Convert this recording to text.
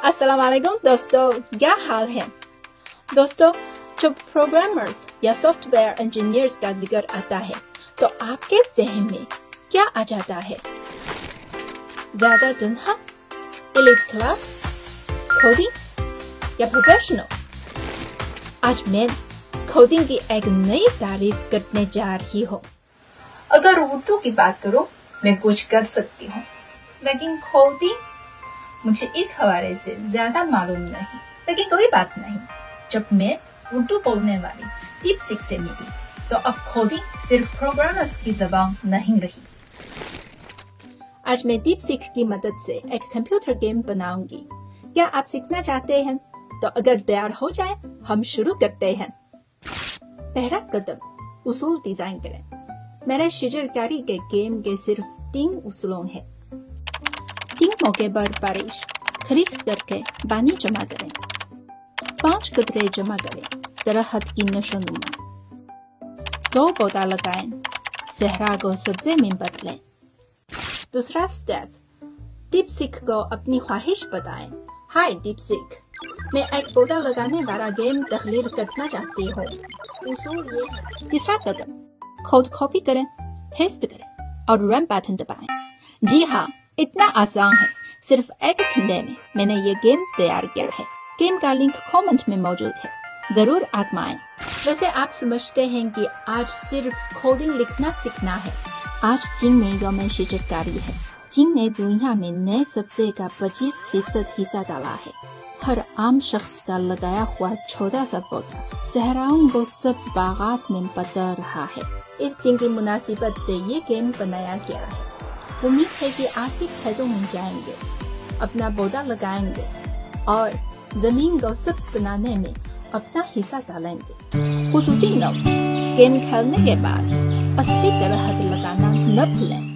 السلام علیکم دوستو، کیا حال ہے؟ دوستو، جب پروگرامرز یا سافٹ ویئر انجینئرز کا ذکر آتا ہے تو آپ کے ذہن میں کیا آ جاتا ہے؟ زیادہ تنہا، ایلیٹ کلاس، کوڈنگ یا پروفیشنل؟ آج میں کوڈنگ کی ایک نئی تعریف کرنے جا رہی ہوں۔ اگر اردو کی بات کروں میں کچھ کر سکتی ہوں، لیکن کوڈنگ مجھے اس حوالے سے زیادہ معلوم نہیں۔ لیکن کوئی بات نہیں، جب میں اردو بولنے والی ڈیپ سیک سے ملی تو اب کوڈنگ صرف پروگرامرز کی زبان نہیں رہی۔ آج میں ڈیپ سیک کی مدد سے ایک کمپیوٹر گیم بناؤں گی۔ کیا آپ سیکھنا چاہتے ہیں؟ تو اگر تیار ہو جائیں ہم شروع کرتے ہیں۔ پہلا قدم، اصول ڈیزائن کریں۔ میرے شجرکاری کے گیم کے صرف 3 اصولوں ہیں۔ 3 موقع پر بارش، خریق کر کے پانی جمع کریں، 5 قطرے جمع کریں، درخت کی نشو نما، 2 پودا لگائیں، صحرا کو سبزے میں بدلیں۔ دوسرا سٹیپ، ڈیپ سیک کو اپنی خواہش بتائیں۔ ہائی ڈیپ سیک، میں ایک پودا لگانے والا گیم تخلیق کرنا چاہتی ہوں۔ اصول یہ ہے۔ تیسرا قدم، کوڈ کاپی کریں، پیسٹ کریں اور رن بٹن دبائیں۔ جی ہاں، اتنا آسان ہے۔ صرف ایک گھنٹے میں میں نے یہ گیم تیار کیا ہے۔ گیم کا لنک کامنٹ میں موجود ہے، ضرور آزمائیں۔ ویسے آپ سمجھتے ہیں کہ آج صرف کوڈنگ لکھنا سیکھنا ہے۔ آج چین میں یوم شجرکاری ہے۔ چین نے دنیا میں نئے سبزے کا 25% حصہ ڈالا ہے۔ ہر عام شخص کا لگایا ہوا چھوٹا سا پودا صحراؤں کو سبز باغات میں بدل رہا ہے۔ اس دن کی مناسبت سے یہ گیم بنایا گیا ہے۔ امید ہے کہ آپ بھی کھیتوں میں جائیں گے، اپنا پودا لگائیں گے اور زمین کو سبز بنانے میں اپنا حصہ ڈالیں گے۔ خصوصی نوٹ، گیم کھیلنے کے بعد اصلی درخت لگانا نہ بھولیں۔